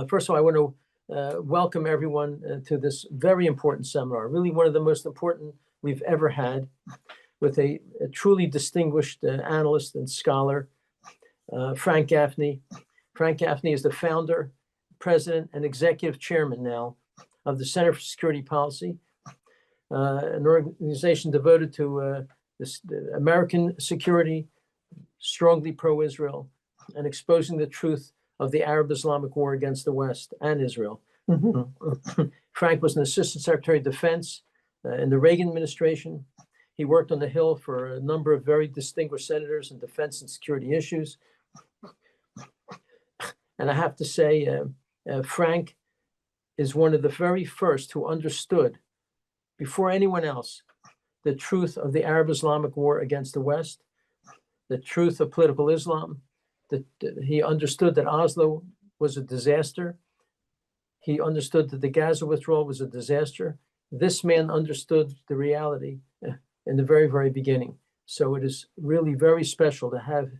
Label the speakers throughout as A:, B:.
A: First of all, I want to welcome everyone to this very important seminar, really one of the most important we've ever had, with a truly distinguished analyst and scholar, Frank Gaffney. Frank Gaffney is the founder, president, and executive chairman now of the Center for Security Policy, an organization devoted to American security, strongly pro-Israel, and exposing the truth of the Arab-Islamic war against the West and Israel. Frank was an assistant secretary of defense in the Reagan administration. He worked on the Hill for a number of very distinguished senators in defense and security issues. And I have to say, Frank is one of the very first who understood, before anyone else, the truth of the Arab-Islamic war against the West, the truth of political Islam. He understood that Oslo was a disaster. He understood that the Gaza withdrawal was a disaster. This man understood the reality in the very, very beginning. So it is really very special to have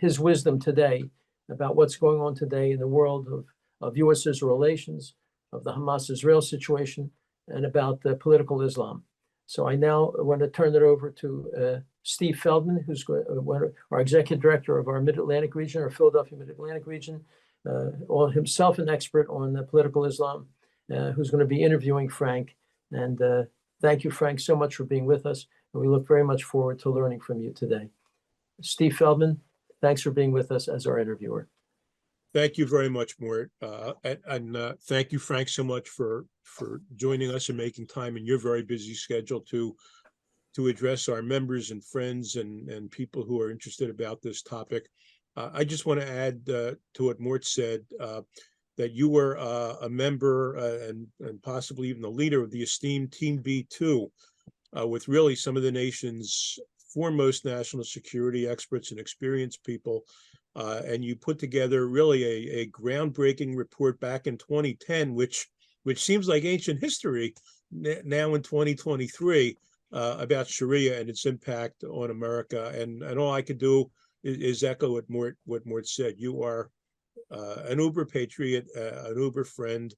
A: his wisdom today about what's going on today in the world of U.S.-Israel relations, of the Hamas-Israel situation, and about political Islam. So I now want to turn it over to Steve Feldman, who's our executive director of our Mid-Atlantic region, our Philadelphia Mid-Atlantic region, himself an expert on political Islam, who's going to be interviewing Frank. And thank you, Frank, so much for being with us. And we look very much forward to learning from you today. Steve Feldman, thanks for being with us as our interviewer.
B: Thank you very much, Mort. And thank you, Frank, so much for joining us and making time in your very busy schedule to address our members and friends and people who are interested about this topic. I just want to add to what Mort said, that you were a member and possibly even the leader of the esteemed Team B2, with really some of the nation's foremost national security experts and experienced people. And you put together really a groundbreaking report back in 2010, which seems like ancient history now in 2023, about Sharia and its impact on America. And all I could do is echo what Mort said. You are an uber patriot, an uber friend,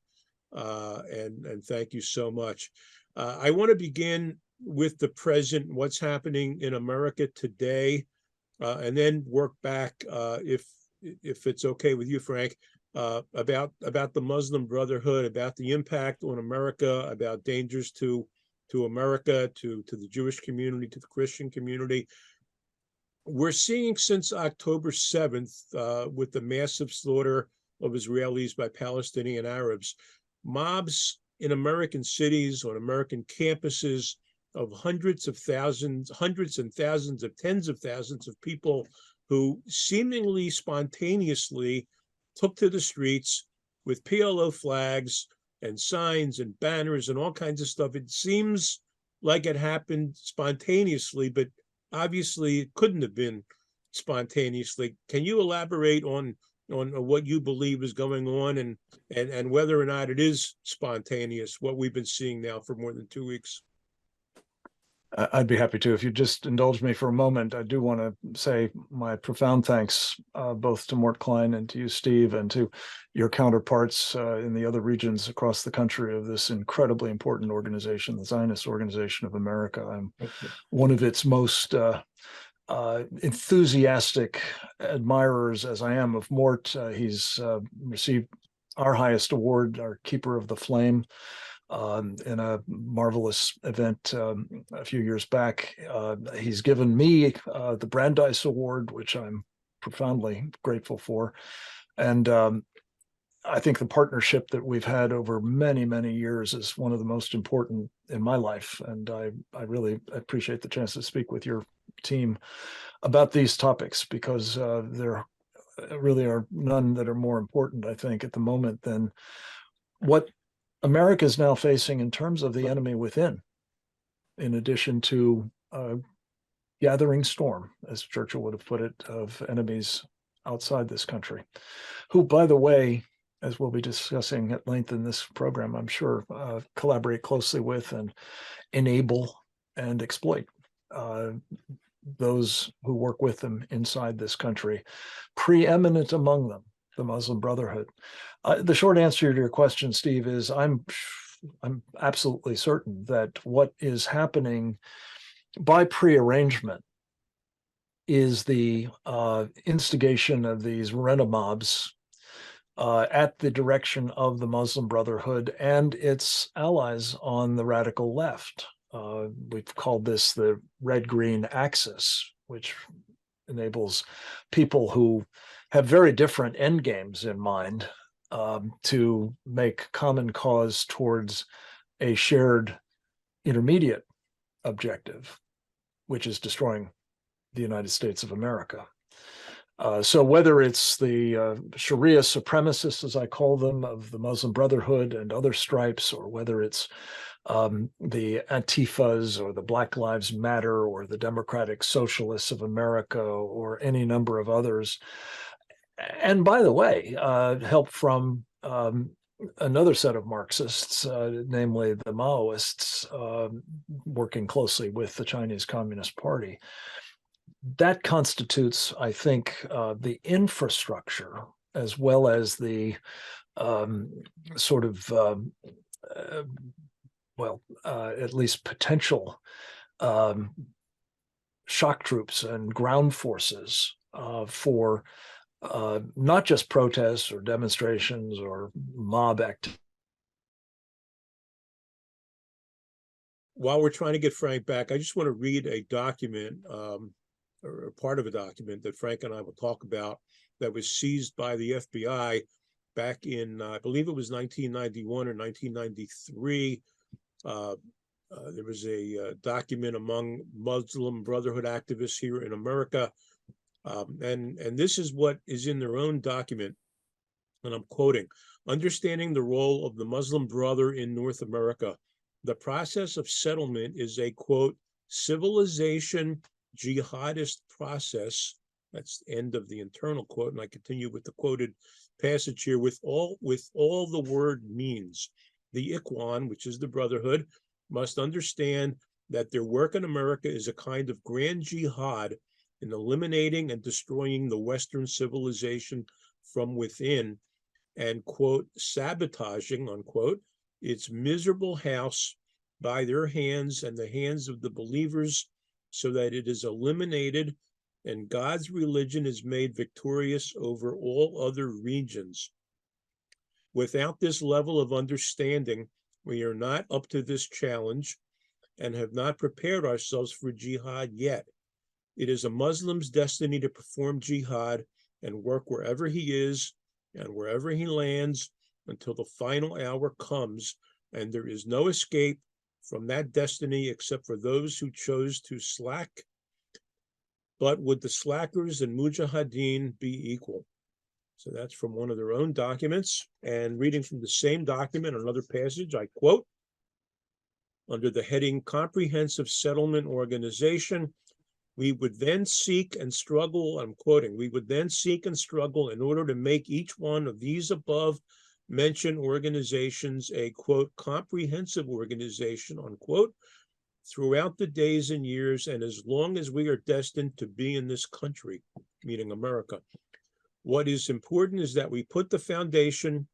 B: and thank you so much. I want to begin with the present, what's happening in America today, and then work back, if it's okay with you, Frank, about the Muslim Brotherhood, about the impact on America, about dangers to America, to the Jewish community, to the Christian community. We're seeing since October 7th, with the massive slaughter of Israelis by Palestinian Arabs, mobs in American cities, on American campuses, of hundreds and thousands of tens of thousands of people who seemingly spontaneously took to the streets with PLO flags and signs and banners and all kinds of stuff. It seems like it happened spontaneously, but obviously it couldn't have been spontaneously. Can you elaborate on what you believe is going on and whether or not it is spontaneous, what we've been seeing now for more than 2 weeks?
C: I'd be happy to. If you just indulge me for a moment, I do want to say my profound thanks both to Mort Klein and to you, Steve, and to your counterparts in the other regions across the country of this incredibly important organization, the Zionist Organization of America. I'm one of its most enthusiastic admirers, as I am, of Mort. He's received our highest award, our Keeper of the Flame, in a marvelous event a few years back. He's given me the Brandeis Award, which I'm profoundly grateful for. And I think the partnership that we've had over many, many years is one of the most important in my life. And I really appreciate the chance to speak with your team about these topics, because there really are none that are more important, I think, at the moment than what America is now facing in terms of the enemy within, in addition to a gathering storm, as Churchill would have put it, of enemies outside this country, who, by the way, as we'll be discussing at length in this program, I'm sure, collaborate closely with and enable and exploit those who work with them inside this country. Preeminent among them the Muslim Brotherhood? The short answer to your question, Steve, is I'm absolutely certain that what is happening by prearrangement is the instigation of these rent mobs at the direction of the Muslim Brotherhood and its allies on the radical left. We've called this the red-green axis, which enables people who have very different end games in mind to make common cause towards a shared intermediate objective, which is destroying the United States of America. So whether it's the Sharia supremacists, as I call them, of the Muslim Brotherhood and other stripes, or whether it's the Antifas or the Black Lives Matter or the Democratic Socialists of America or any number of others. And by the way, help from another set of Marxists, namely the Maoists, working closely with the Chinese Communist Party. That constitutes, I think, the infrastructure as well as the at least potential shock troops and ground forces for not just protests or demonstrations or mob activity.
B: While we're trying to get Frank back, I just want to read a document, or part of a document that Frank and I will talk about, that was seized by the FBI back in, I believe it was 1991 or 1993. There was a document among Muslim Brotherhood activists here in America. And this is what is in their own document. And I'm quoting: "Understanding the role of the Muslim Brother in North America. The process of settlement is a, quote, civilization jihadist process." That's the end of the internal quote. And I continue with the quoted passage here: with all the word means. The Ikhwan, which is the Brotherhood, must understand that their work in America is a kind of grand jihad in eliminating and destroying the Western civilization from within and, quote, sabotaging, unquote, its miserable house by their hands and the hands of the believers, so that it is eliminated and God's religion is made victorious over all other regions. Without this level of understanding, we are not up to this challenge and have not prepared ourselves for jihad yet. It is a Muslim's destiny to perform jihad and work wherever he is and wherever he lands until the final hour comes, and there is no escape from that destiny except for those who chose to slack. But would the slackers and mujahideen be equal? So that's from one of their own documents. And reading from the same document, another passage, I quote, under the heading Comprehensive Settlement Organization, we would then seek and struggle, I'm quoting, we would then seek and struggle in order to make each one of these above mentioned organizations a, quote, comprehensive organization, unquote, throughout the days and years and as long as we are destined to be in this country, meaning America. What is important is that we put the foundation,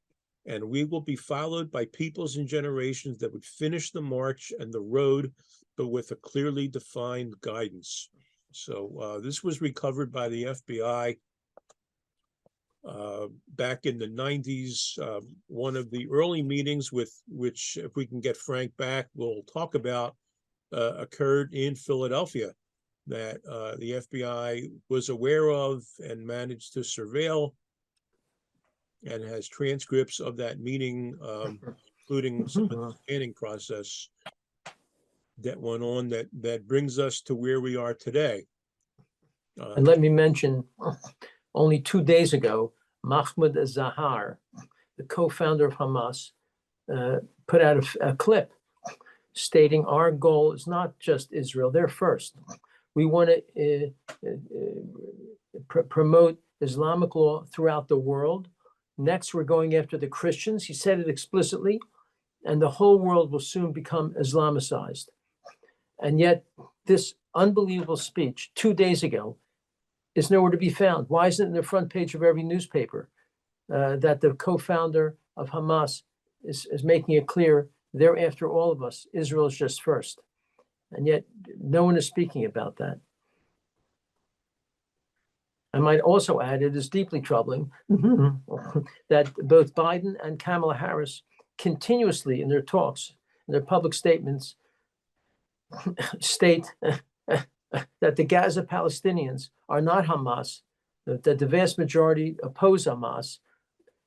B: and we will be followed by peoples and generations that would finish the march and the road, but with a clearly defined guidance. So this was recovered by the FBI back in the 90s. One of the early meetings with which, if we can get Frank back, we'll talk about, occurred in Philadelphia, that the FBI was aware of and managed to surveil, and has transcripts of that meeting, including some of the planning process that went on that brings us to where we are today.
A: And let me mention, only 2 days ago, Mahmoud Zahar, the co-founder of Hamas, put out a clip stating our goal is not just Israel, they're first. We want to promote Islamic law throughout the world. Next, we're going after the Christians. He said it explicitly, and the whole world will soon become Islamicized. And yet, this unbelievable speech 2 days ago is nowhere to be found. Why isn't it in the front page of every newspaper? that the co-founder of Hamas is making it clear they're after all of us. Israel is just first. And yet no one is speaking about that. I might also add, it is deeply troubling that both Biden and Kamala Harris continuously in their talks, in their public statements, state that the Gaza Palestinians are not Hamas, that the vast majority oppose Hamas,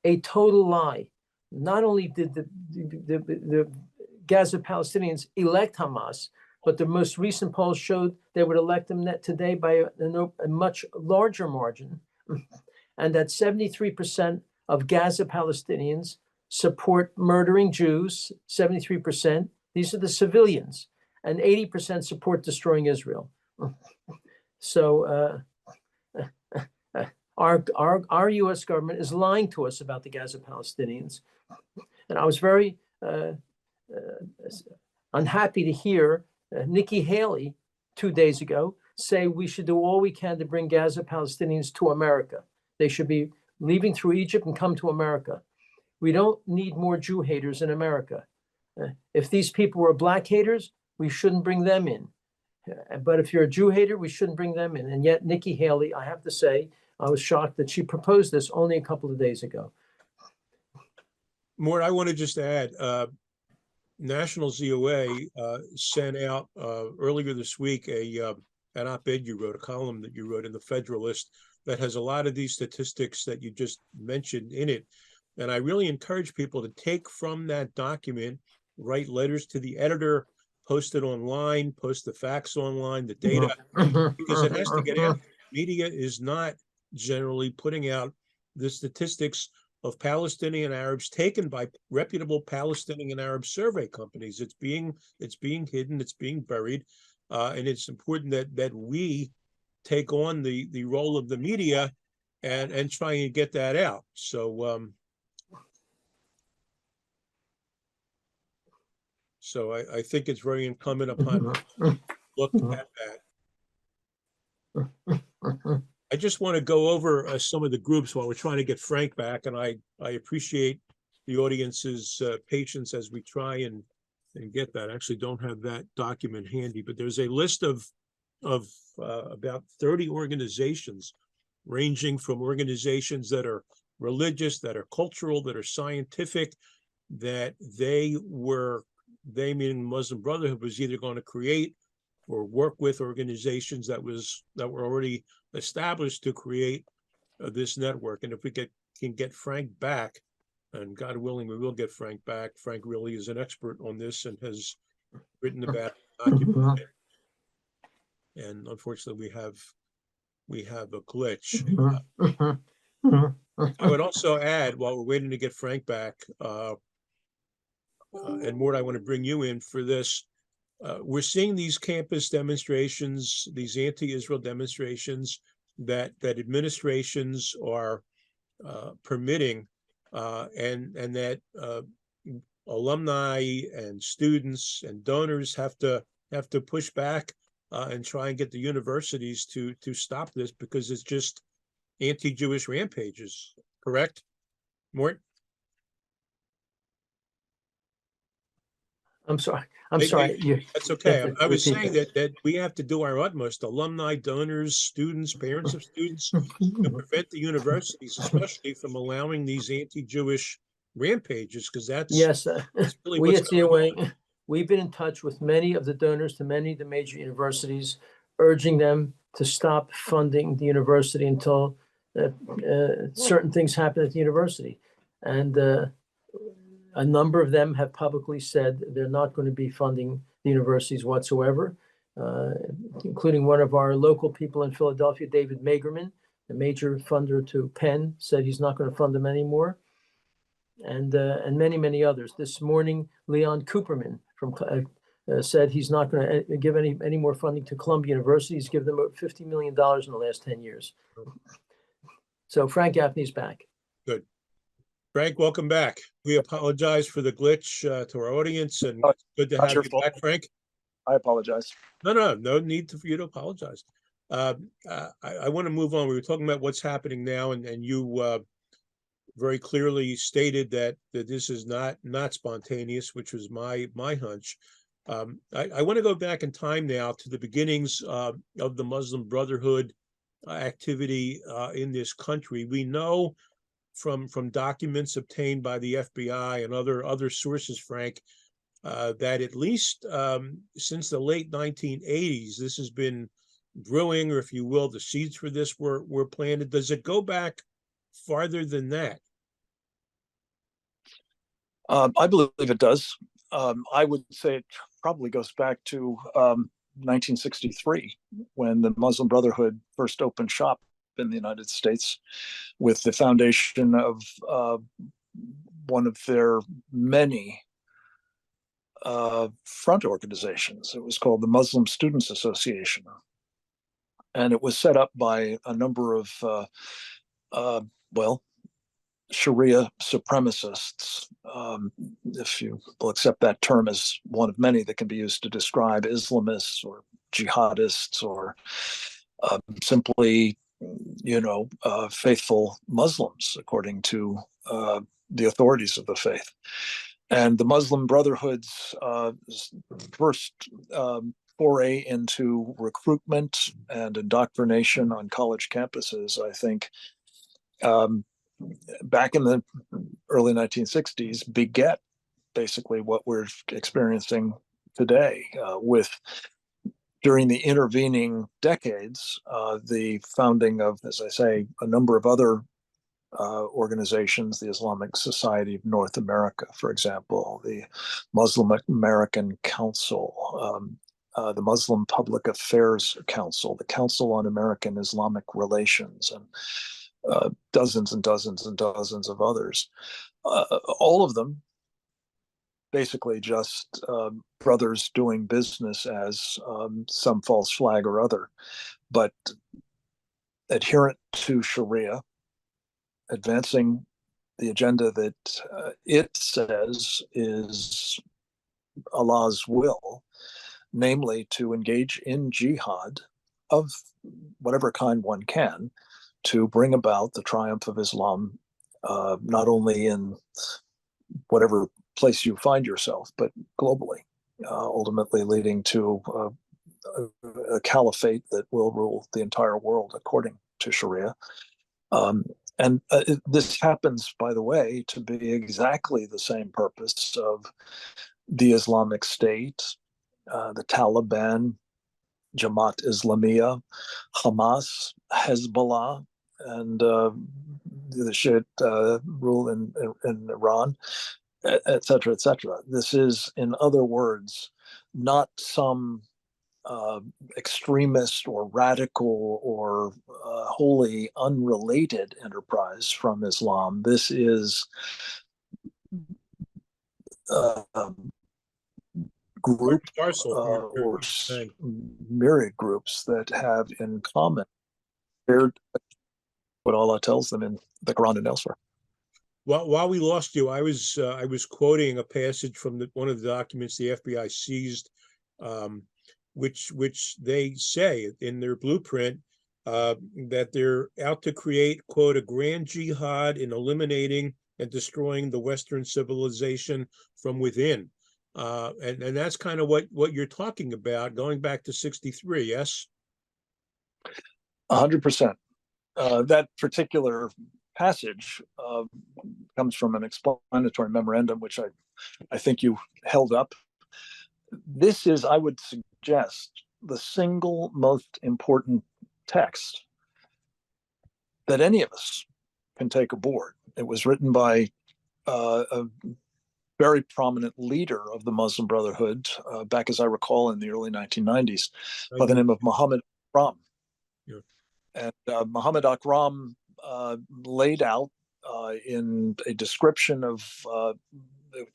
A: a total lie. Not only did the Gaza Palestinians elect Hamas, but the most recent polls showed they would elect them today by a much larger margin, and that 73% of Gaza Palestinians support murdering Jews, 73%. These are the civilians, and 80% support destroying Israel. So our U.S. government is lying to us about the Gaza Palestinians. And I was very unhappy to hear Nikki Haley 2 days ago say we should do all we can to bring Gaza Palestinians to America. They should be leaving through Egypt and come to America. We don't need more Jew haters in America. If these people were black haters, we shouldn't bring them in. But if you're a Jew hater, we shouldn't bring them in. And yet Nikki Haley, I have to say, I was shocked that she proposed this only a couple of days ago.
B: Mort, I want to just add, National ZOA sent out earlier this week an op-ed you wrote, a column that you wrote in the Federalist that has a lot of these statistics that you just mentioned in it. And I really encourage people to take from that document, write letters to the editor, post it online, post the facts online, the data, because it has to get out. Media is not generally putting out the statistics of Palestinian Arabs taken by reputable Palestinian Arab survey companies. It's being hidden, it's being buried, and it's important that we take on the role of the media and try and get that out. So I think it's very incumbent upon us to look at that. I just want to go over some of the groups while we're trying to get Frank back, and I appreciate the audience's patience as we try and get that. I actually don't have that document handy, but there's a list of about 30 organizations, ranging from organizations that are religious, that are cultural, that are scientific, that they meaning Muslim Brotherhood, was either going to create or work with organizations that were already established to create this network. And if we can get Frank back, and God willing, we will get Frank back. Frank really is an expert on this and has written about it. And unfortunately, we have a glitch. I would also add, while we're waiting to get Frank back, and Mort, I want to bring you in for this. We're seeing these campus demonstrations, these anti-Israel demonstrations that administrations are permitting, and that alumni and students and donors have to push back and try and get the universities to stop this, because it's just anti-Jewish rampages. Correct, Mort?
A: I'm sorry.
B: That's okay. I was saying that we have to do our utmost, alumni, donors, students, parents of students, to prevent the universities, especially from allowing these anti-Jewish rampages, because that's really
A: we
B: what's
A: at ZOA, we've been in touch with many of the donors to many of the major universities, urging them to stop funding the university until certain things happen at the university. And a number of them have publicly said they're not going to be funding the universities whatsoever, including one of our local people in Philadelphia, David Magerman, the major funder to Penn, said he's not going to fund them anymore, and many, many others. This morning, Leon Cooperman from said he's not going to give any more funding to Columbia University. He's given them $50 million in the last 10 years. So Frank Gaffney's back.
B: Good. Frank, welcome back. We apologize for the glitch to our audience, and it's good to have you back, Frank.
D: I apologize.
B: No need for you to apologize. I want to move on. We were talking about what's happening now, and you very clearly stated that this is not spontaneous, which was my hunch. I want to go back in time now to the beginnings of the Muslim Brotherhood activity in this country. We know from documents obtained by the FBI and other sources, Frank, that at least since the late 1980s, this has been brewing, or if you will, the seeds for this were planted. Does it go back farther than that?
C: I believe it does. I would say it probably goes back to 1963, when the Muslim Brotherhood first opened shop in the United States with the foundation of one of their many front organizations. It was called the Muslim Students Association. And it was set up by a number of, well, Sharia supremacists, if you will accept that term as one of many that can be used to describe Islamists or jihadists or simply, faithful Muslims, according to the authorities of the faith. And the Muslim Brotherhood's first foray into recruitment and indoctrination on college campuses, I think, back in the early 1960s, beget basically what we're experiencing today, with during the intervening decades, the founding of, as I say, a number of other organizations, the Islamic Society of North America, for example, the Muslim American Council, the Muslim Public Affairs Council, the Council on American Islamic Relations, and dozens and dozens and dozens of others. All of them basically just brothers doing business as some false flag or other, but adherent to Sharia, advancing the agenda that it says is Allah's will, namely to engage in jihad of whatever kind one can to bring about the triumph of Islam, not only in whatever place you find yourself, but globally, ultimately leading to a caliphate that will rule the entire world according to Sharia. And this happens, by the way, to be exactly the same purpose of the Islamic State, the Taliban, Jamaat Islamiyah, Hamas, Hezbollah, and the Shiite rule in Iran, et cetera, et cetera. This is, in other words, not some extremist or radical or wholly unrelated enterprise from Islam. This is group or myriad groups that have in common what Allah tells them in the Quran and elsewhere.
B: While we lost you, I was quoting a passage from one of the documents the FBI seized, which they say in their blueprint that they're out to create, quote, a grand jihad in eliminating and destroying the Western civilization from within. And that's kind of what you're talking about, going back to 63, yes?
C: 100%. That particular passage comes from an explanatory memorandum, which I think you held up. This is, I would suggest, the single most important text that any of us can take aboard. It was written by a very prominent leader of the Muslim Brotherhood, back, as I recall, in the early 1990s, by the name of Muhammad Akram. Yeah. And Muhammad Akram laid out in a description of,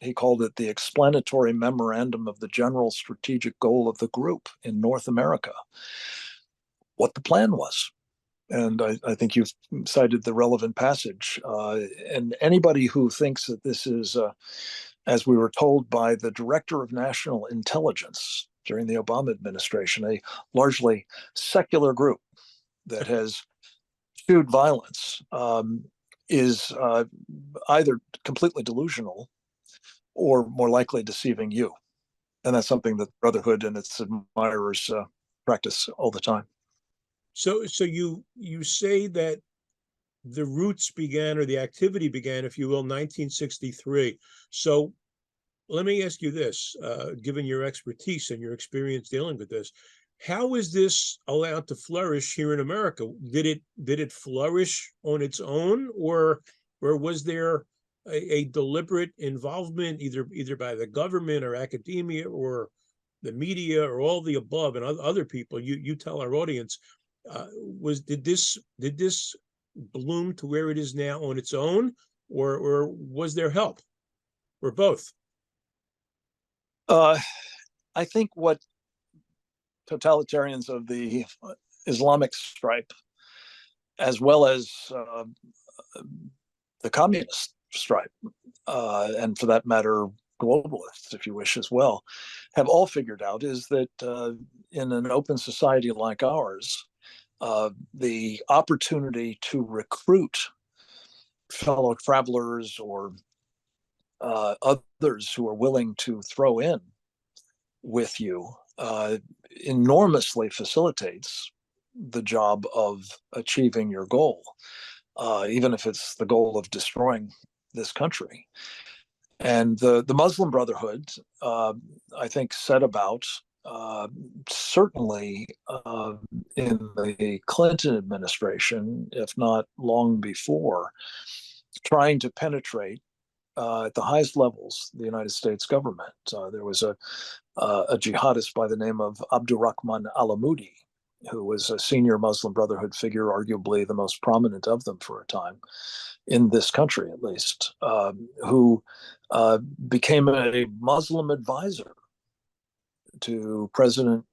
C: he called it the explanatory memorandum of the general strategic goal of the group in North America, what the plan was. And I think you've cited the relevant passage. And anybody who thinks that this is, as we were told by the Director of National Intelligence during the Obama administration, a largely secular group that has eschewed violence, is either completely delusional or more likely deceiving you. And that's something that Brotherhood and its admirers practice all the time.
B: So you say that the roots began, or the activity began, if you will, 1963. So let me ask you this, given your expertise and your experience dealing with this, how is this allowed to flourish here in America? Did it flourish on its own, or was there a deliberate involvement either by the government or academia or the media or all the above and other people? You tell our audience, did this bloom to where it is now on its own, or was there help, or both?
C: I think what totalitarians of the Islamic stripe, as well as the communist stripe, and for that matter, globalists, if you wish, as well, have all figured out is that in an open society like ours, the opportunity to recruit fellow travelers or others who are willing to throw in with you enormously facilitates the job of achieving your goal, even if it's the goal of destroying this country. And the Muslim Brotherhood, I think, set about, certainly in the Clinton administration, if not long before, trying to penetrate at the highest levels the United States government. There was a jihadist by the name of Abdurrahman al-Amoudi, who was a senior Muslim Brotherhood figure, arguably the most prominent of them for a time, in this country at least, who became a Muslim advisor to President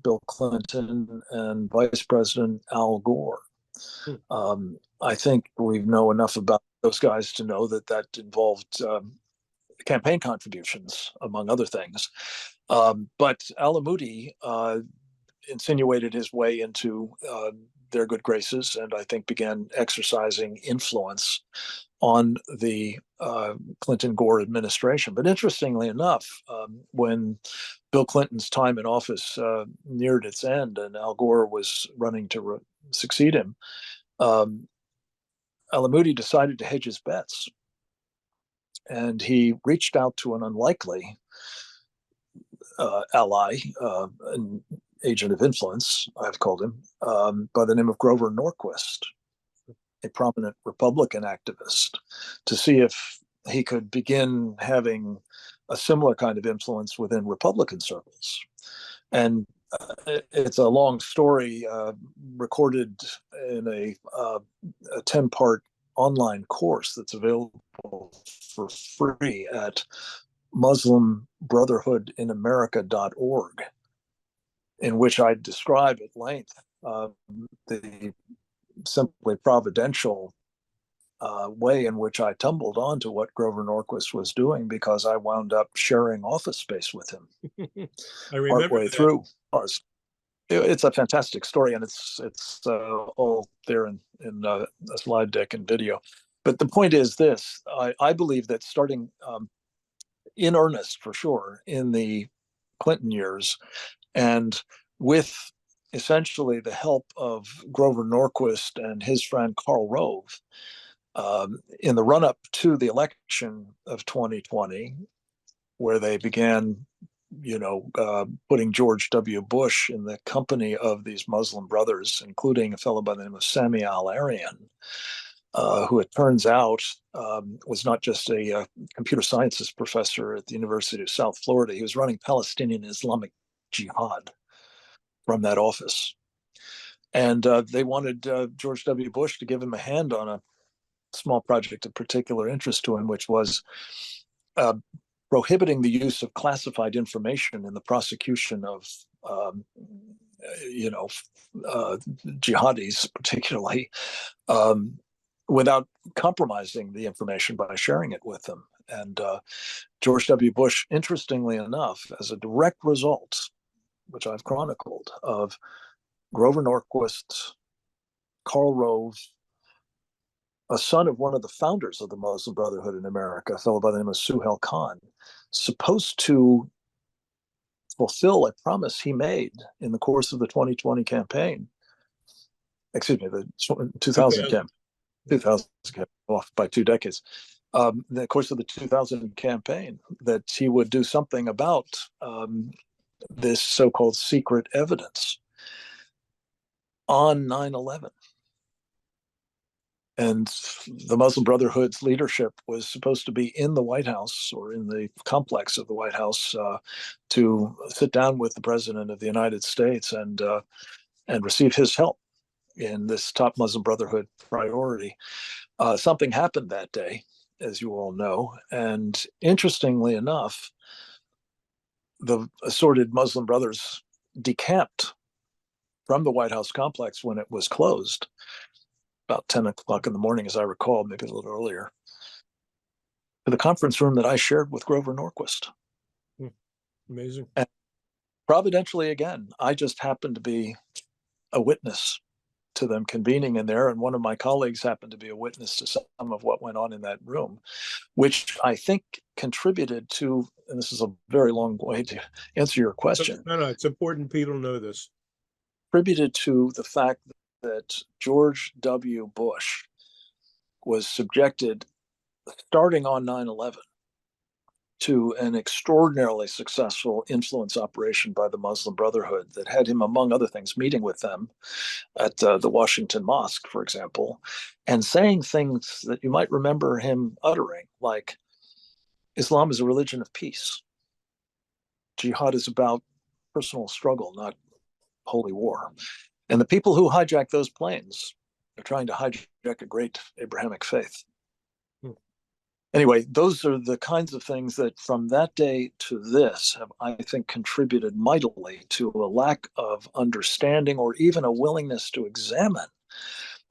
C: Bill Clinton and Vice President Al Gore. I think we know enough about those guys to know that involved campaign contributions, among other things. But al-Amoudi insinuated his way into their good graces, and I think began exercising influence on the Clinton-Gore administration. But interestingly enough, when Bill Clinton's time in office neared its end and Al Gore was running to succeed him, al-Amoudi decided to hedge his bets. And he reached out to an unlikely ally, an agent of influence, I've called him, by the name of Grover Norquist, a prominent Republican activist, to see if he could begin having a similar kind of influence within Republican circles. And it's a long story recorded in a 10-part online course that's available for free at muslimbrotherhoodinamerica.org, in which I describe at length the simply providential way in which I tumbled onto what Grover Norquist was doing, because I wound up sharing office space with him
B: I remember
C: partway
B: that.
C: through. It's a fantastic story, and it's all there in a slide deck and video. But the point is this: I believe that starting in earnest, for sure, in the Clinton years, and with essentially the help of Grover Norquist and his friend Karl Rove, in the run-up to the election of 2020, where they began, putting George W. Bush in the company of these Muslim brothers, including a fellow by the name of Sami al-Arian, who it turns out was not just a computer sciences professor at the University of South Florida. He was running Palestinian Islamic Jihad from that office. And they wanted George W. Bush to give him a hand on a small project of particular interest to him, which was prohibiting the use of classified information in the prosecution of, jihadis, particularly, without compromising the information by sharing it with them. And George W. Bush, interestingly enough, as a direct result, which I've chronicled, of Grover Norquist, Karl Rove, a son of one of the founders of the Muslim Brotherhood in America, a fellow by the name of Suhail Khan, supposed to fulfill a promise he made in the course of the 2020 campaign. Excuse me, the 2000 campaign. 2000 campaign, off by 2 decades. In the course of the 2000 campaign, that he would do something about this so-called secret evidence on 9/11. And the Muslim Brotherhood's leadership was supposed to be in the White House or in the complex of the White House to sit down with the President of the United States and receive his help in this top Muslim Brotherhood priority. Something happened that day, as you all know, and interestingly enough, the assorted Muslim brothers decamped from the White House complex when it was closed, about 10 o'clock in the morning, as I recall, maybe a little earlier, to the conference room that I shared with Grover Norquist.
B: Amazing.
C: And providentially, again, I just happened to be a witness to them convening in there, and one of my colleagues happened to be a witness to some of what went on in that room, which I think contributed to, and this is a very long way to answer your question.
B: No, it's important people know this.
C: Contributed to the fact that George W. Bush was subjected, starting on 9/11, to an extraordinarily successful influence operation by the Muslim Brotherhood that had him, among other things, meeting with them at the Washington Mosque, for example, and saying things that you might remember him uttering, like, Islam is a religion of peace. Jihad is about personal struggle, not holy war. And the people who hijack those planes are trying to hijack a great Abrahamic faith. Anyway, those are the kinds of things that from that day to this have, I think, contributed mightily to a lack of understanding or even a willingness to examine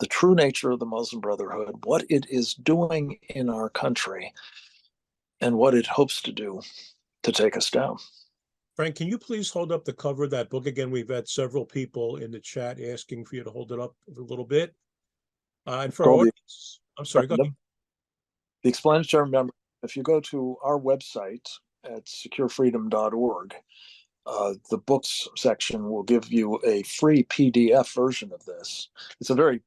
C: the true nature of the Muslim Brotherhood, what it is doing in our country, and what it hopes to do to take us down.
B: Frank, can you please hold up the cover of that book again? We've had several people in the chat asking for you to hold it up a little bit. And for our audience, I'm sorry, go ahead.
C: The explanatory memorandum, if you go to our website at securefreedom.org, the books section will give you a free PDF version of this. It's a very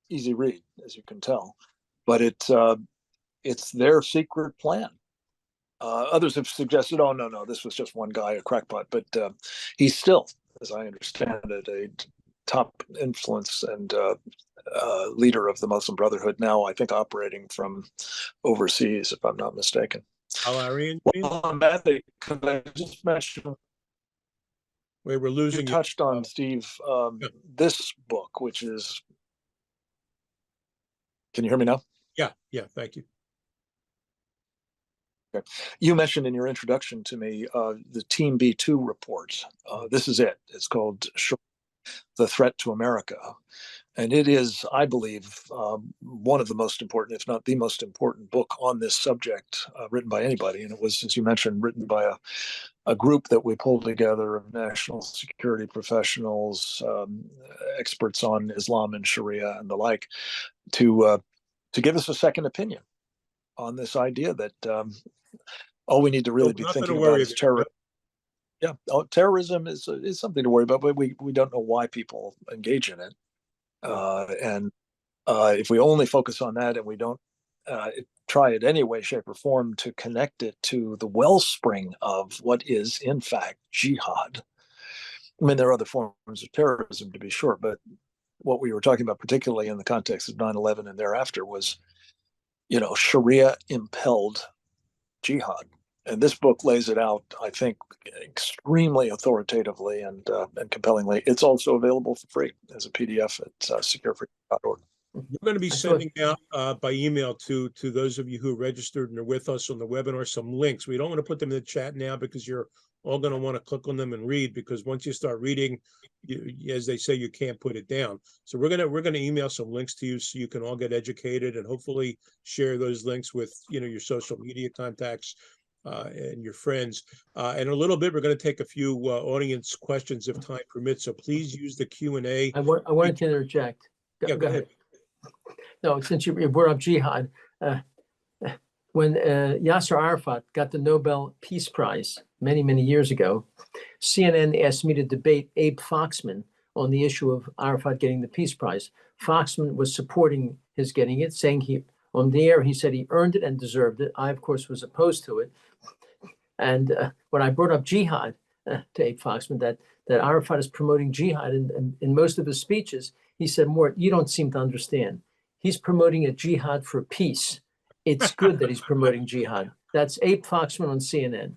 C: easy read, as you can tell, but it's their secret plan. Others have suggested, oh, no, this was just one guy, a crackpot, but he's still, as I understand it, a top influence and leader of the Muslim Brotherhood now, I think operating from overseas, if I'm not mistaken.
B: Al-Arian?
C: Well, Matt, could I just mention,
B: Wait, we're losing
C: you touched on, Steve, this book, which is, can you hear me now?
B: Yeah, thank you.
C: Okay. You mentioned in your introduction to me the Team B2 report. This is it. It's called The Threat to America. And it is, I believe, one of the most important, if not the most important book on this subject written by anybody. And it was, as you mentioned, written by a group that we pulled together of national security professionals, experts on Islam and Sharia and the like, to give us a second opinion on this idea that all we need to really be thinking about is terrorism. Yeah, terrorism is something to worry about, but we don't know why people engage in it. And if we only focus on that and we don't try it any way, shape, or form to connect it to the wellspring of what is, in fact, jihad. I mean, there are other forms of terrorism, to be sure, but what we were talking about, particularly in the context of 9/11 and thereafter, was, Sharia-impelled jihad. And this book lays it out, I think, extremely authoritatively and compellingly. It's also available for free as a PDF at securefreedom.org.
B: We're going to be sending out by email to those of you who registered and are with us on the webinar some links. We don't want to put them in the chat now because you're all going to want to click on them and read, because once you start reading, as they say, you can't put it down. So we're going to email some links to you so you can all get educated and hopefully share those links with your social media contacts and your friends. In a little bit, we're going to take a few audience questions if time permits. So please use the Q&A.
A: I wanted to interject.
B: Go ahead.
A: No, since you brought up jihad, when Yasser Arafat got the Nobel Peace Prize many, many years ago, CNN asked me to debate Abe Foxman on the issue of Arafat getting the Peace Prize. Foxman was supporting his getting it, saying on the air, he said he earned it and deserved it. I, of course, was opposed to it. And when I brought up jihad to Abe Foxman, that Arafat is promoting jihad in most of his speeches, he said, Mort, you don't seem to understand. He's promoting a jihad for peace. It's good that he's promoting jihad. That's Abe Foxman on CNN.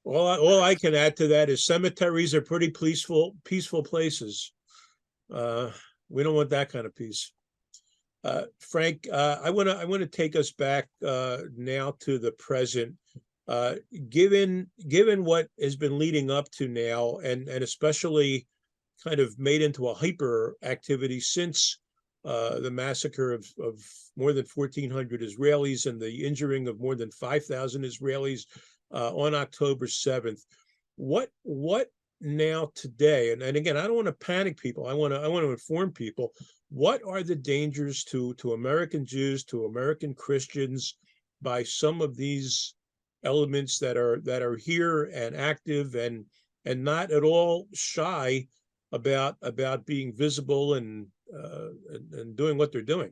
B: All I can add to that is cemeteries are pretty peaceful places. We don't want that kind of peace. Frank, I want to take us back now to the present. Given what has been leading up to now, and especially kind of made into a hyper activity since the massacre of more than 1,400 Israelis and the injuring of more than 5,000 Israelis on October 7th. What now today? And again, I don't want to panic people. I want to inform people. What are the dangers to American Jews, to American Christians, by some of these elements that are here and active and not at all shy about being visible and doing what they're doing?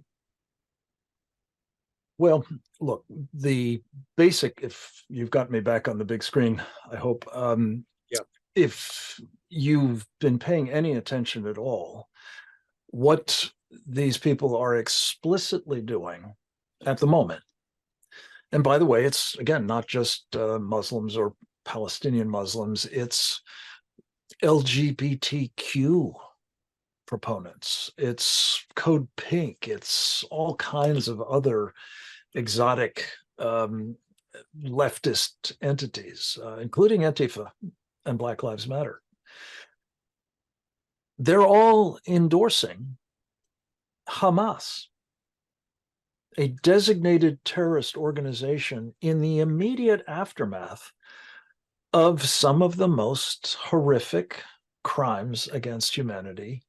C: Well, look, the basic, if you've got me back on the big screen, I hope,
B: Yeah.
C: If you've been paying any attention at all, what these people are explicitly doing at the moment, and by the way, it's, again, not just Muslims or Palestinian Muslims, it's LGBTQ proponents, it's Code Pink, it's all kinds of other exotic leftist entities, including Antifa and Black Lives Matter. They're all endorsing Hamas, a designated terrorist organization, in the immediate aftermath of some of the most horrific crimes against humanity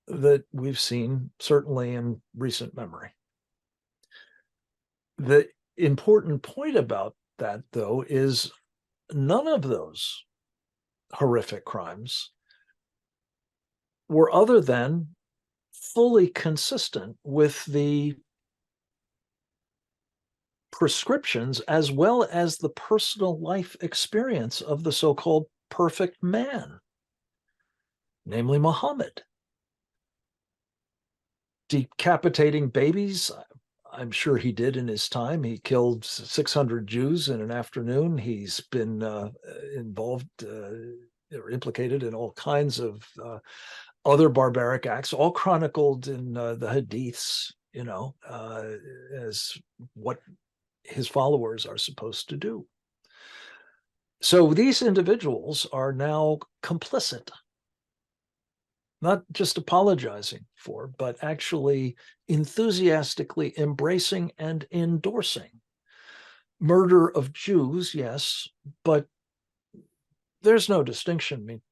C: that we've seen, certainly in recent memory. The important point about that, though, is none of those horrific crimes were other than fully consistent with the prescriptions as well as the personal life experience of the so-called perfect man, namely Muhammad. Decapitating babies, I'm sure he did in his time. He killed 600 Jews in an afternoon. He's been involved or implicated in all kinds of other barbaric acts, all chronicled in the Hadiths, as what his followers are supposed to do. So these individuals are now complicit, not just apologizing for, but actually enthusiastically embracing and endorsing murder of Jews, yes, but there's no distinction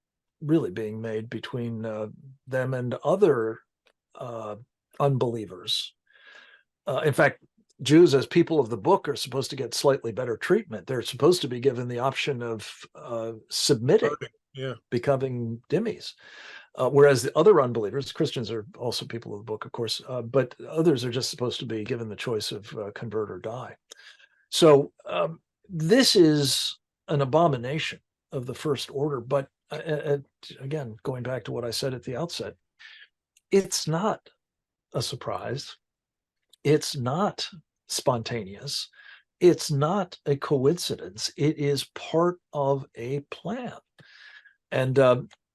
C: really being made between them and other unbelievers. In fact, Jews, as people of the book, are supposed to get slightly better treatment. They're supposed to be given the option of submitting, becoming dhimmis. Whereas the other unbelievers, Christians are also people of the book, of course, but others are just supposed to be given the choice of convert or die. So this is an abomination of the first order. But again, going back to what I said at the outset, it's not a surprise. It's not spontaneous. It's not a coincidence. It is part of a plan. And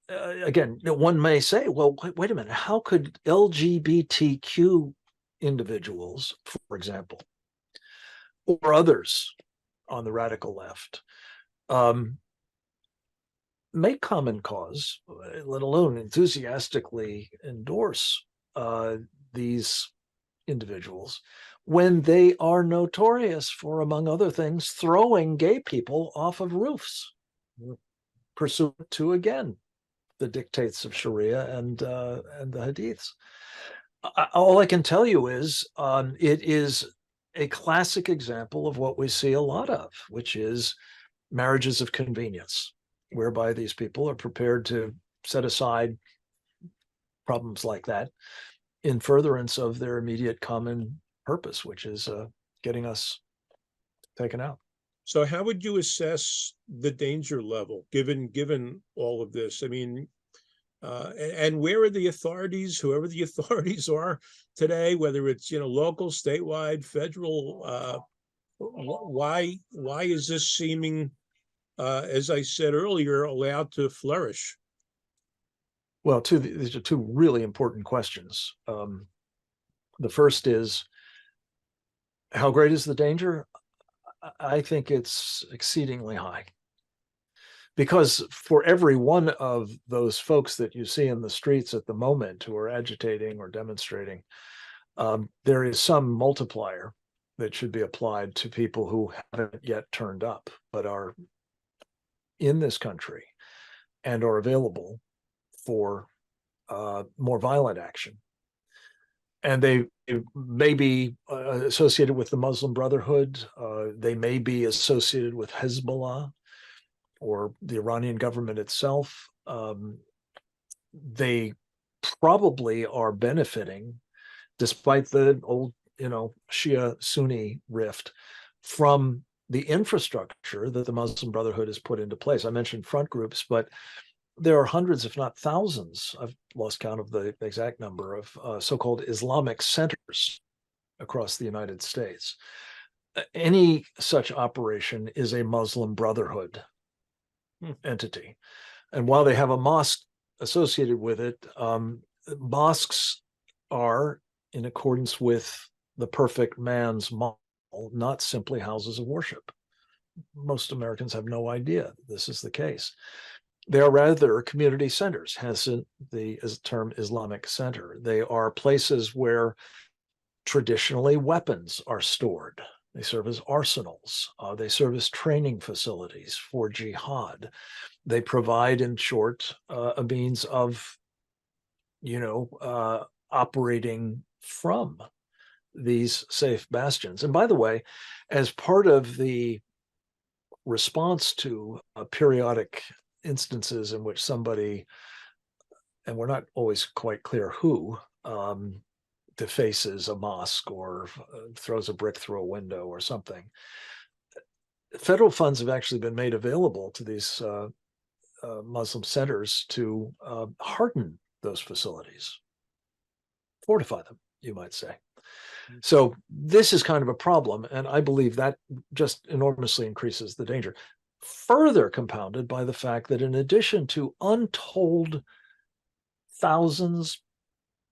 C: again, one may say, well, wait a minute, how could LGBTQ individuals, for example, or others on the radical left, make common cause, let alone enthusiastically endorse these individuals, when they are notorious for, among other things, throwing gay people off of roofs, pursuant to, again, the dictates of Sharia and the Hadiths. All I can tell you is it is a classic example of what we see a lot of, which is marriages of convenience, whereby these people are prepared to set aside problems like that in furtherance of their immediate common purpose, which is getting us taken out.
B: So how would you assess the danger level given all of this? I mean, and where are the authorities, whoever the authorities are today, whether it's, local, statewide, federal, why is this seeming, as I said earlier, allowed to flourish?
C: Well, these are two really important questions. The first is, how great is the danger? I think it's exceedingly high. Because for every one of those folks that you see in the streets at the moment who are agitating or demonstrating, there is some multiplier that should be applied to people who haven't yet turned up, but are in this country and are available for more violent action. And they may be associated with the Muslim Brotherhood. They may be associated with Hezbollah or the Iranian government itself. They probably are benefiting, despite the old, Shia-Sunni rift, from the infrastructure that the Muslim Brotherhood has put into place. I mentioned front groups, but there are hundreds, if not thousands, I've lost count of the exact number, of so-called Islamic centers across the United States. Any such operation is a Muslim Brotherhood entity. And while they have a mosque associated with it, mosques are, in accordance with the perfect man's model, not simply houses of worship. Most Americans have no idea this is the case. They are rather community centers, hence the term Islamic center. They are places where traditionally weapons are stored. They serve as arsenals. They serve as training facilities for jihad. They provide, in short, a means of, operating from these safe bastions. And by the way, as part of the response to periodic instances in which somebody, and we're not always quite clear who, defaces a mosque or throws a brick through a window or something, federal funds have actually been made available to these Muslim centers to harden those facilities, fortify them, you might say. So this is kind of a problem, and I believe that just enormously increases the danger. Further compounded by the fact that in addition to untold thousands,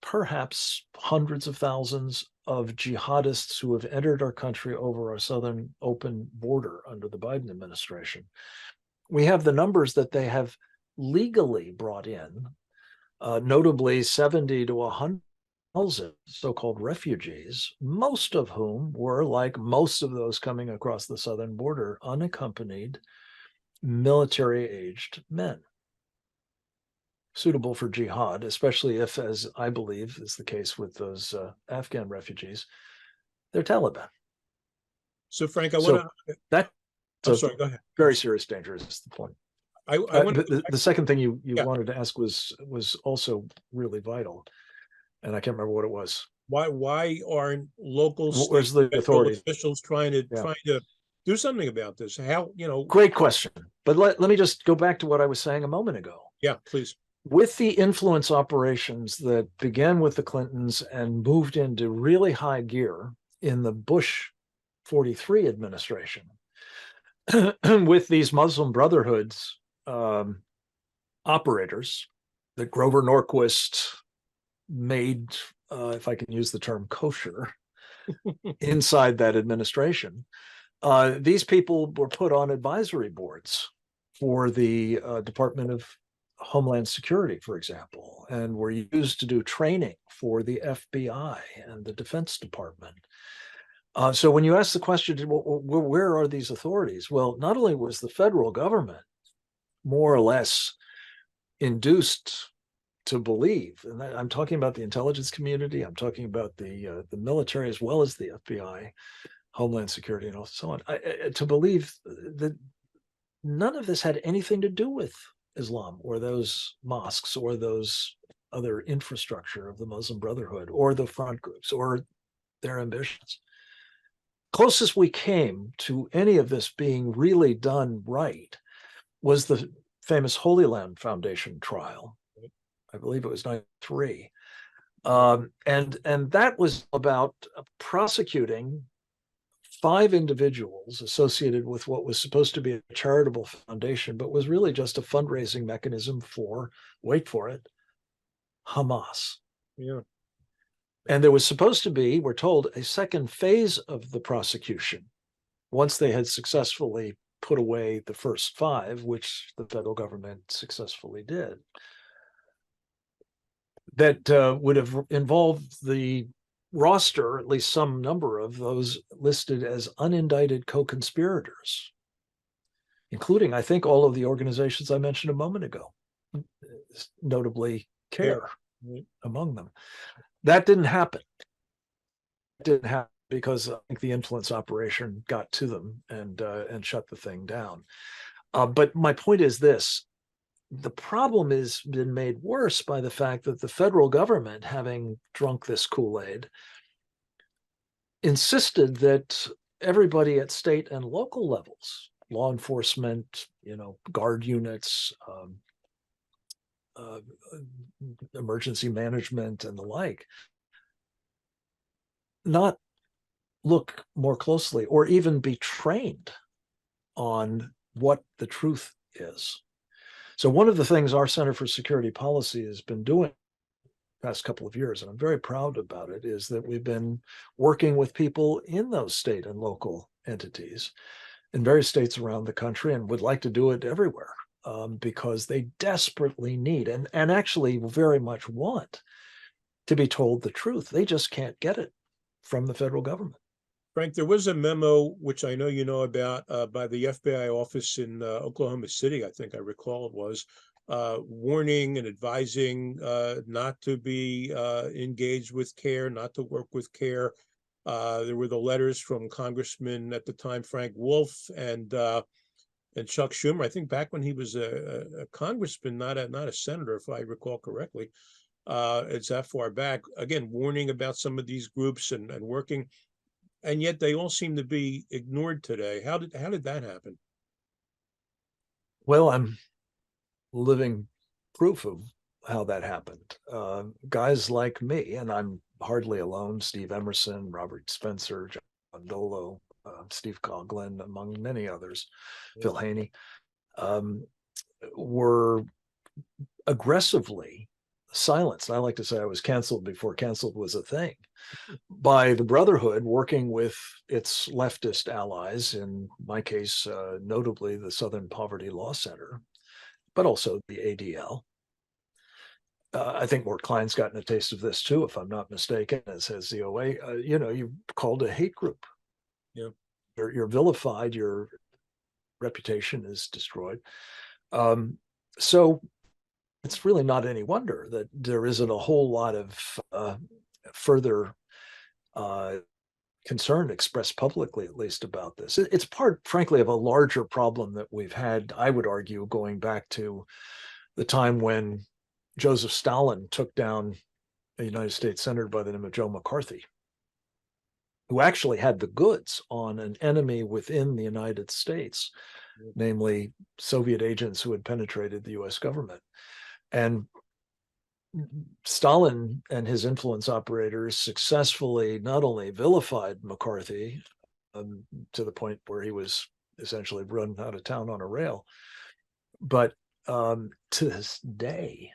C: perhaps hundreds of thousands of jihadists who have entered our country over our southern open border under the Biden administration, we have the numbers that they have legally brought in, notably 70 to 100,000 so-called refugees, most of whom were, like most of those coming across the southern border, unaccompanied military-aged men, suitable for jihad, especially if, as I believe is the case with those Afghan refugees, they're Taliban.
B: So, Frank, I want to.
C: That's
B: sorry. Go ahead.
C: Very serious danger is the point. The second thing you wanted to ask was also really vital, and I can't remember what it was.
B: Why aren't local,
C: where's the authority
B: officials trying to do something about this? How,
C: Great question. But let me just go back to what I was saying a moment ago.
B: Yeah, please.
C: With the influence operations that began with the Clintons and moved into really high gear in the Bush 43 administration, with these Muslim Brotherhoods operators that Grover Norquist made, if I can use the term kosher, inside that administration, these people were put on advisory boards for the Department of Homeland Security, for example, and were used to do training for the FBI and the Defense Department. So when you ask the question, where are these authorities? Well, not only was the federal government more or less induced to believe, and I'm talking about the intelligence community, I'm talking about the military as well as the FBI, Homeland Security, and so on, to believe that none of this had anything to do with Islam or those mosques or those other infrastructure of the Muslim Brotherhood or the front groups or their ambitions. Closest we came to any of this being really done right was the famous Holy Land Foundation trial. I believe it was 93. And that was about prosecuting 5 individuals associated with what was supposed to be a charitable foundation, but was really just a fundraising mechanism for, wait for it, Hamas.
B: Yeah.
C: And there was supposed to be, we're told, a second phase of the prosecution once they had successfully put away the first 5, which the federal government successfully did, that would have involved the roster, at least some number of those listed as unindicted co-conspirators, including, I think, all of the organizations I mentioned a moment ago, notably CARE among them. That didn't happen. It didn't happen because I think the influence operation got to them and shut the thing down. But my point is this. The problem has been made worse by the fact that the federal government, having drunk this Kool-Aid, insisted that everybody at state and local levels, law enforcement, guard units, emergency management and the like, not look more closely or even be trained on what the truth is. So one of the things our Center for Security Policy has been doing the past couple of years, and I'm very proud about it, is that we've been working with people in those state and local entities in various states around the country, and would like to do it everywhere, because they desperately need and actually very much want to be told the truth. They just can't get it from the federal government.
B: Frank, there was a memo, which I know you know about, by the FBI office in Oklahoma City, I think I recall it was, warning and advising not to be engaged with CARE, not to work with CARE. There were the letters from Congressman at the time, Frank Wolf, and Chuck Schumer, I think back when he was a congressman, not a senator, if I recall correctly. It's that far back. Again, warning about some of these groups and working. And yet they all seem to be ignored today. How did that happen?
C: Well, I'm living proof of how that happened. Guys like me, and I'm hardly alone, Steve Emerson, Robert Spencer, John Dolo, Steve Coughlin, among many others, Phil Haney, were aggressively silenced. I like to say I was canceled before canceled was a thing, by the Brotherhood working with its leftist allies, in my case, notably the Southern Poverty Law Center, but also the ADL. I think Mort Klein's gotten a taste of this too, if I'm not mistaken, as has ZOA. You're called a hate group.
B: Yeah.
C: You're vilified, your reputation is destroyed. So it's really not any wonder that there isn't a whole lot of further concern expressed publicly, at least, about this. It's part, frankly, of a larger problem that we've had, I would argue, going back to the time when Joseph Stalin took down a United States senator by the name of Joe McCarthy, who actually had the goods on an enemy within the United States, namely Soviet agents who had penetrated the US government. And Stalin and his influence operators successfully not only vilified McCarthy to the point where he was essentially run out of town on a rail, but to this day,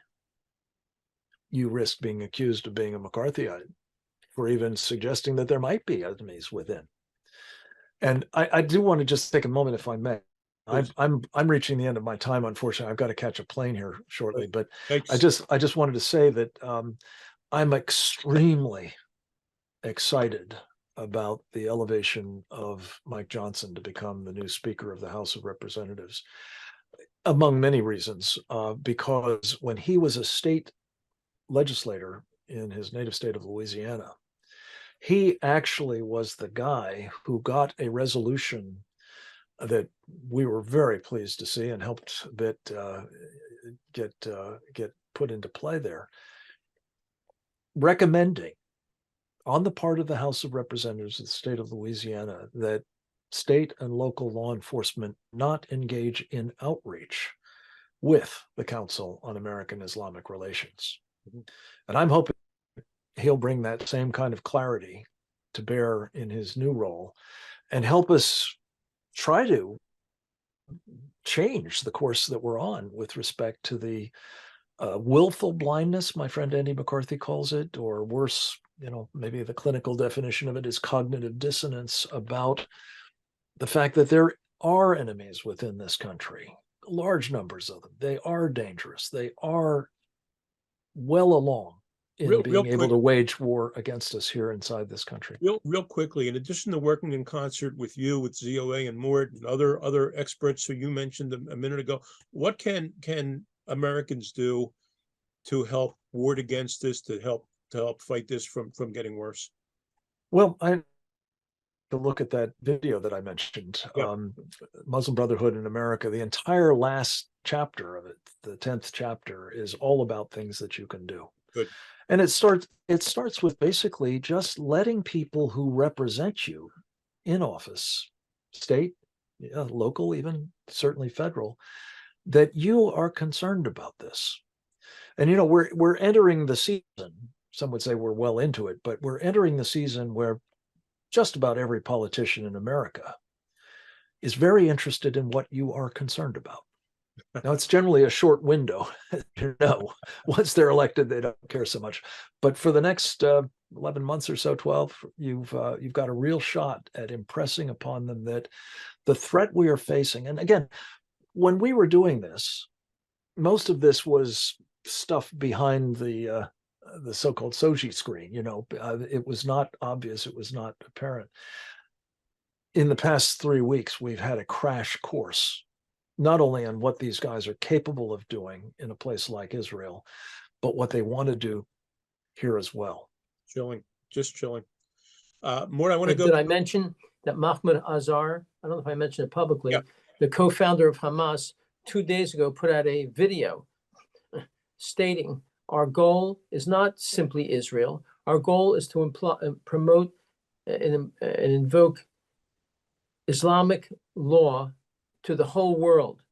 C: you risk being accused of being a McCarthyite for even suggesting that there might be enemies within. And I do want to just take a moment, if I may. I'm reaching the end of my time, unfortunately. I've got to catch a plane here shortly, but I just wanted to say that I'm extremely excited about the elevation of Mike Johnson to become the new Speaker of the House of Representatives, among many reasons, because when he was a state legislator in his native state of Louisiana. He actually was the guy who got a resolution that we were very pleased to see and helped a bit get put into play there, recommending on the part of the House of Representatives of the state of Louisiana that state and local law enforcement not engage in outreach with the Council on American Islamic Relations. And I'm hoping he'll bring that same kind of clarity to bear in his new role and help us try to change the course that we're on with respect to the willful blindness, my friend Andy McCarthy calls it, or worse, maybe the clinical definition of it is cognitive dissonance about the fact that there are enemies within this country, large numbers of them. They are dangerous. They are well along in being able to wage war against us here inside this country.
B: Real quickly, in addition to working in concert with you, with ZOA and Morton and other experts who you mentioned a minute ago, what can Americans do to help ward against this, to help fight this from getting worse?
C: Well, I to look at that video that I mentioned, Muslim Brotherhood in America. The entire last chapter of it, the 10th chapter, is all about things that you can do.
B: Good.
C: And it starts with basically just letting people who represent you in office, state, local, even certainly federal, that you are concerned about this. And we're entering the season. Some would say we're well into it, but we're entering the season where just about every politician in America is very interested in what you are concerned about. Now, it's generally a short window. Once they're elected, they don't care so much. But for the next 11 months or so, 12, you've got a real shot at impressing upon them that the threat we are facing, and again, when we were doing this, most of this was stuff behind the so-called Soji screen. It was not obvious. It was not apparent. In the past 3 weeks, we've had a crash course, not only on what these guys are capable of doing in a place like Israel, but what they want to do here as well.
B: Just chilling. More, I want to go.
A: Did I mention that Mahmoud Azhar, I don't know if I mentioned it publicly, the co-founder of Hamas, 2 days ago put out a video stating our goal is not simply Israel. Our goal is to promote and invoke Islamic law to the whole world.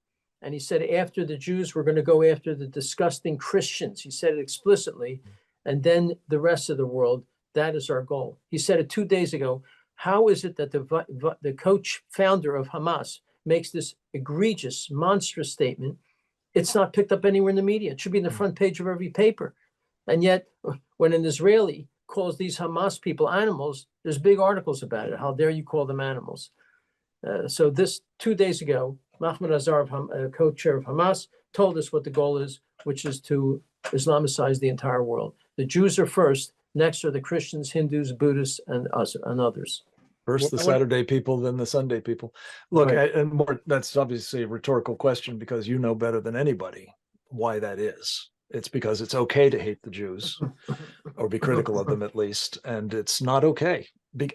A: And he said, after the Jews, we're going to go after the disgusting Christians. He said it explicitly. And then the rest of the world, that is our goal. He said it 2 days ago. How is it that the co-founder of Hamas makes this egregious, monstrous statement? It's not picked up anywhere in the media. It should be in the front page of every paper. And yet, when an Israeli calls these Hamas people animals, there's big articles about it. How dare you call them animals? So this 2 days ago, Mahmoud Azhar, co-chair of Hamas, told us what the goal is, which is to Islamicize the entire world. The Jews are first. Next are the Christians, Hindus, Buddhists, and us and others.
C: First the Saturday people, then the Sunday people. Look, right. And more, that's obviously a rhetorical question because you know better than anybody why that is. It's because it's okay to hate the Jews or be critical of them at least. And it's not okay.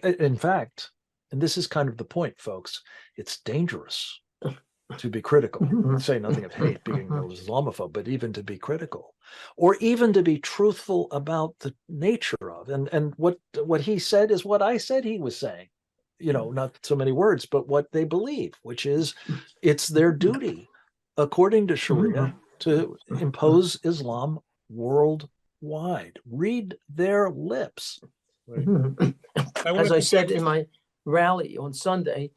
C: In fact, and this is kind of the point, folks, it's dangerous to be critical. Say nothing of hate, being an Islamophobe, but even to be critical, or even to be truthful about the nature of. And what he said is what I said he was saying. Not so many words, but what they believe, which is it's their duty, according to Sharia, to impose Islam worldwide. Read their lips.
B: Right.
A: As I said in my rally on Sunday,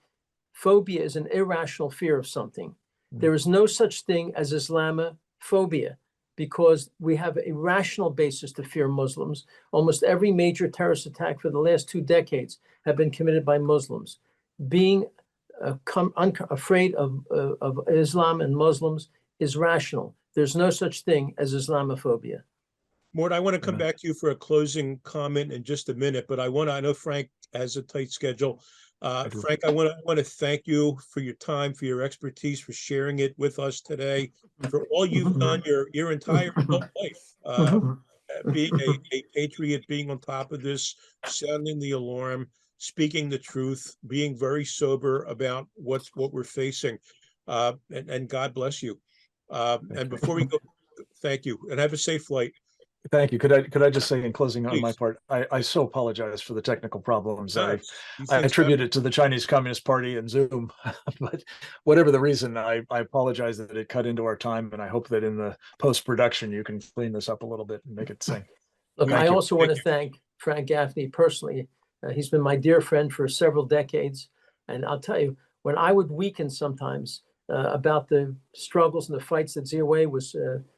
A: phobia is an irrational fear of something. There is no such thing as Islamophobia because we have a rational basis to fear Muslims. Almost every major terrorist attack for the last 2 decades have been committed by Muslims. Being afraid of Islam and Muslims is rational. There's no such thing as Islamophobia.
B: Mort, I want to come back to you for a closing comment in just a minute, but I know Frank has a tight schedule. Frank, I want to thank you for your time, for your expertise, for sharing it with us today, for all you've done your entire adult life. being a patriot, being on top of this, sounding the alarm, speaking the truth, being very sober about what we're facing. And God bless you. And before we go, thank you, and have a safe flight.
C: Thank you. Could I just say in closing on my
B: Please.
C: part, I so apologize for the technical problems.
B: No,
C: I
B: these
C: I
B: things
C: attribute it to the Chinese Communist Party and Zoom, but whatever the reason, I apologize that it cut into our time, and I hope that in the post-production you can clean this up a little bit and make it sing.
A: Look,
C: Thank
A: I
C: you.
A: also want to thank Frank Gaffney personally. He's been my dear friend for several decades. And I'll tell you, when I would weaken sometimes about the struggles and the fights that ZOA was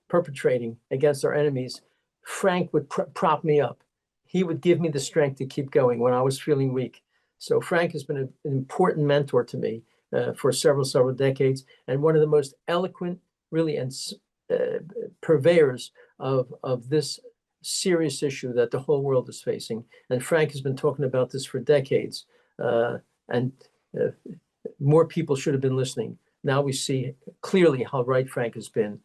A: perpetrating against our enemies, Frank would prop me up. He would give me the strength to keep going when I was feeling weak. So Frank has been an important mentor to me for several decades, and one of the most eloquent, really, and purveyors of this serious issue that the whole world is facing. And Frank has been talking about this for decades, and more people should have been listening. Now we see clearly how right Frank has been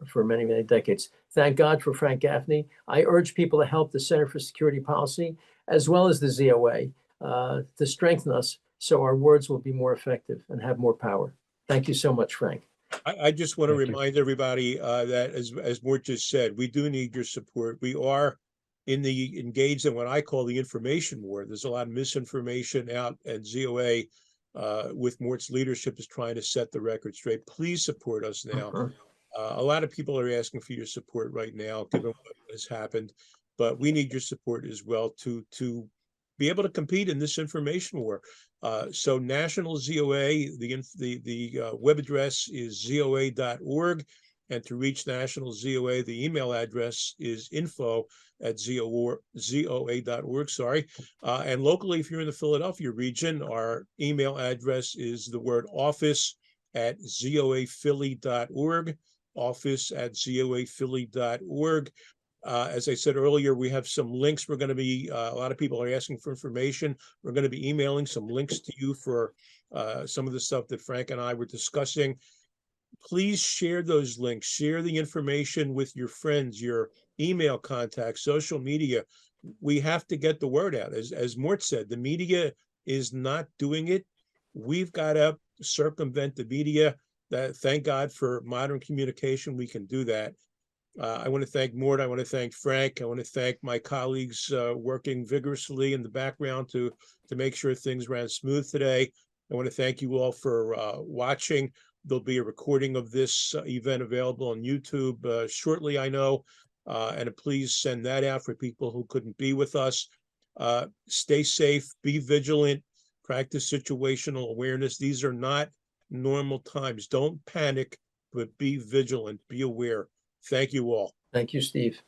A: for many decades. Thank God for Frank Gaffney. I urge people to help the Center for Security Policy, as well as the ZOA, to strengthen us so our words will be more effective and have more power. Thank you so much, Frank.
B: I just want to
C: Thank you.
B: remind everybody that, as Mort just said, we do need your support. We are engaged in what I call the information war. There's a lot of misinformation out, and ZOA, with Mort's leadership, is trying to set the record straight. Please support us now. A lot of people are asking for your support right now, given what has happened, but we need your support as well to be able to compete in this information war. So National ZOA, the web address is zoa.org, and to reach National ZOA, the email address is info@zoa.org. Sorry, and locally, if you're in the Philadelphia region, our email address is the word office@zoaphilly.org. office@zoaphilly.org. As I said earlier, we have some links. We're going to be, a lot of people are asking for information. We're going to be emailing some links to you for some of the stuff that Frank and I were discussing. Please share those links, share the information with your friends, your email contacts, social media. We have to get the word out. As Mort said, the media is not doing it. We've got to circumvent the media. Thank God for modern communication, we can do that. I want to thank Mort. I want to thank Frank. I want to thank my colleagues working vigorously in the background to make sure things ran smooth today. I want to thank you all for watching. There'll be a recording of this event available on YouTube shortly, I know, and please send that out for people who couldn't be with us. Stay safe, be vigilant, practice situational awareness. These are not normal times. Don't panic, but be vigilant, be aware. Thank you all.
A: Thank you, Steve.